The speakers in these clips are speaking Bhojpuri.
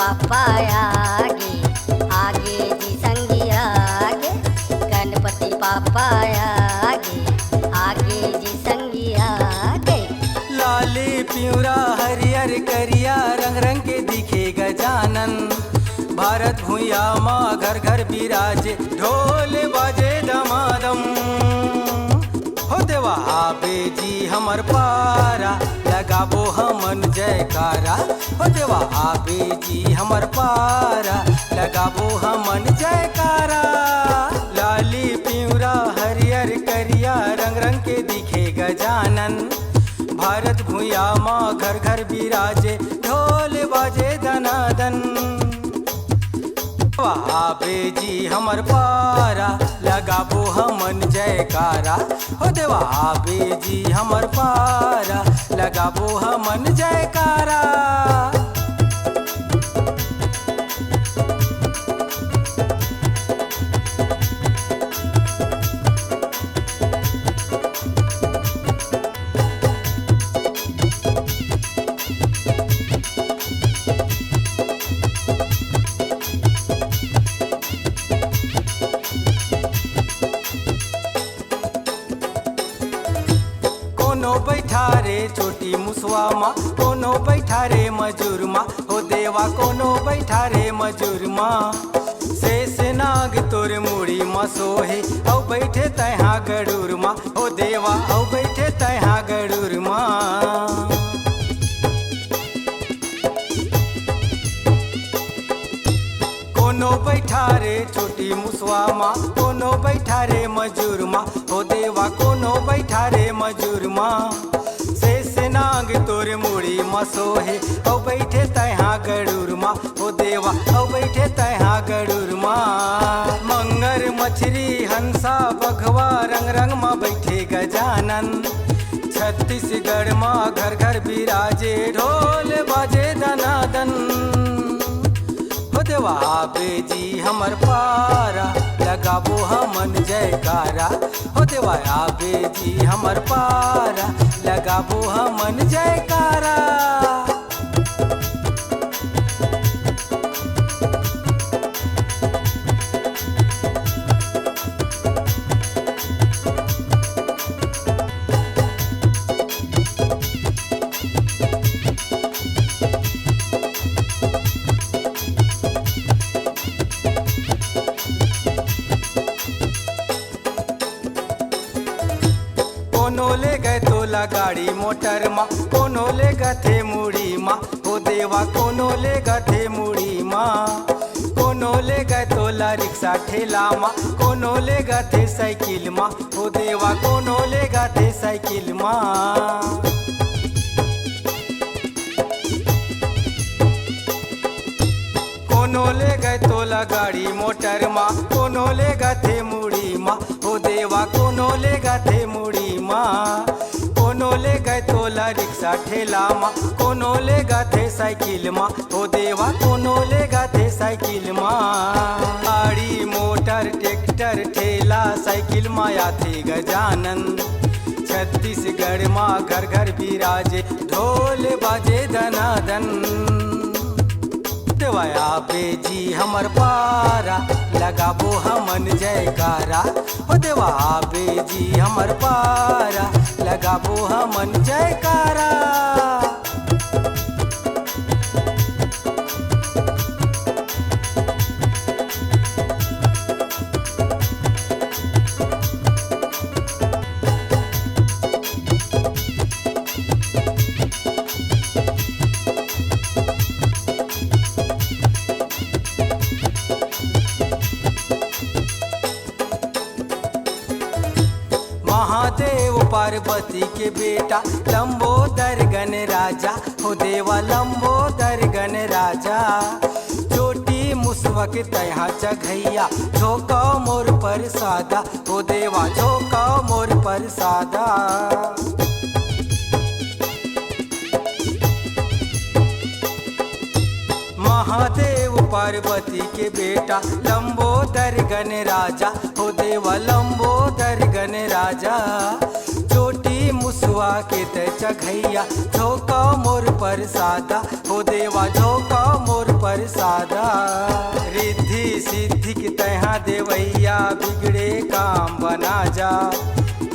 पापा आगे आगे जी संगिया आगे, गणपति पापा आगे आगे जी संगिया आगे। लाली पिंवरा हरियर करिया रंग रंग के दिखे गजानन, भारत भूया माँ घर घर बिराजे ढोल बाजे दमादम। हो देवा आबे जी हमर पारा लगाबो हमन जयकारा, हो देवा आबे जी हमर पारा लगाबो हमन जयकारा। लाली पिंवरा हरियर करिया रंग रंग के दिखे गजानन, भारत भूया माँ घर घर बिराजे ढोल बाजे दनादन। आबे जी हमर पारा लगाबो हमन जयकारा, हो देवा आबे जी हमर पारा लगाबो हमन जयकारा। कोनो बैठा रे छोटी मुसवा माँ, कोनो बैठा रे मजूर माँ, हो देवा कोनो बैठा रे मजूर माँ। शेष नाग तोर मुड़ी माँ सोहे औ बैठे तहाँ गड़ूर माँ, हो देवा औ बैठे तहाँ गड़ूर माँ। कोनो बैठा रे छोटी मुसवा माँ, कोनो बैठा रे मजूर माँ, हो देवा कोनो बैठा रे मजूर माँ। शेष नाग तोर मुड़ी माँ सोहे औ बैठे तहाँ गड़ूर माँ, हो देवा औ बैठे तहाँ गड़ूर माँ। मंगर मछली हंसा बघवा रंग रंग माँ बैठे गजानन, छत्तीसगढ़ माँ घर घर बिराजे ढोल बाजे दनादन। हो देवा आबे जी हमर पारा लगाबो हमन जयकारा, हो देवा आबे जी हमर पारा लगाबो हमन जयकारा। कोनो ले गए तोला गाड़ी मोटर माँ, कोनो ले गथे मुड़ी माँ, हो देवा कोनो ले गथे मुड़ी माँ। कोनो ले गए तोला रिक्शा ठेला माँ, कोनो ले गथे साइकिल माँ, हो देवा कोनो ले गथे साइकिल माँ। कोनो ले गए तोला गाड़ी मोटर माँ, कोनो ले गथे मुड़ी माँ, हो देवा कोनो ले गथे मुड़ी माँ। कोनो ले गए तोला रिक्शा ठेला माँ, कोनो ले गथे साइकिल माँ, हो देवा कोनो ले गथे साइकिल माँ। गाड़ी मोटर ट्रैक्टर ठेला साइकिल माँ आथे गजानन, छत्तीसगढ़ माँ घर घर बिराजे ढोल बाजे दनादन। देवा आबे जी हमर पारा लगाबो हमन जयकारा, हो देवा आबे जी हमर पारा लगाबो हमन जयकारा। महादेव पार्वती के बेटा लंबोदर गण राजा, हो देवा लंबोदर गण राजा। चोटी मुसवक तहाँ चघैया झोंका मोर पर सादा, हो देवा झोंका मोर पर सादा। महादेव पार्वती के बेटा लंबोदर गण राजा, हो देवा लंबोदर गण राजा। चोटी मुसवा के ते चघैया झोंका मोर पर सादा हो देवा झोंका मोर पर सादा। रिद्धि सिद्धि के तहा देवैया बिगड़े काम बना जा।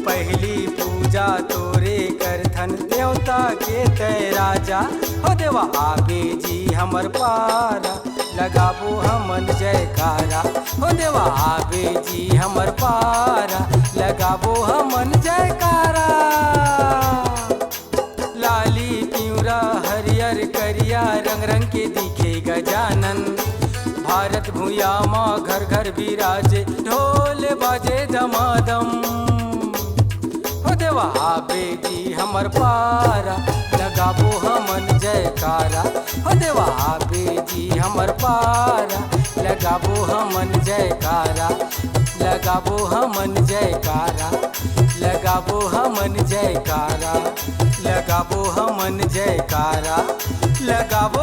पहली पूजा तोरे करथन देवता के तय राजा हो देवा आगे जी हमर पारा लगाबो हमन जयकारा हो देवा आगे जी हमर पारा लगाबो हमन जयकारा। लाली पिंवरा हरियर करिया रंग रंग के दिखे गजानन। भारत भूया माँ घर घर विराजे ढोल बाजे दमादम हो देवा आबे जी हमर पारा लगाबो हमन जयकारा हो देवा आबे जी हमर पारा लगाबो हमन जयकारा लगाबो हमन जयकारा लगाबो हमन जयकारा लगाबो हमन जयकारा लगाबो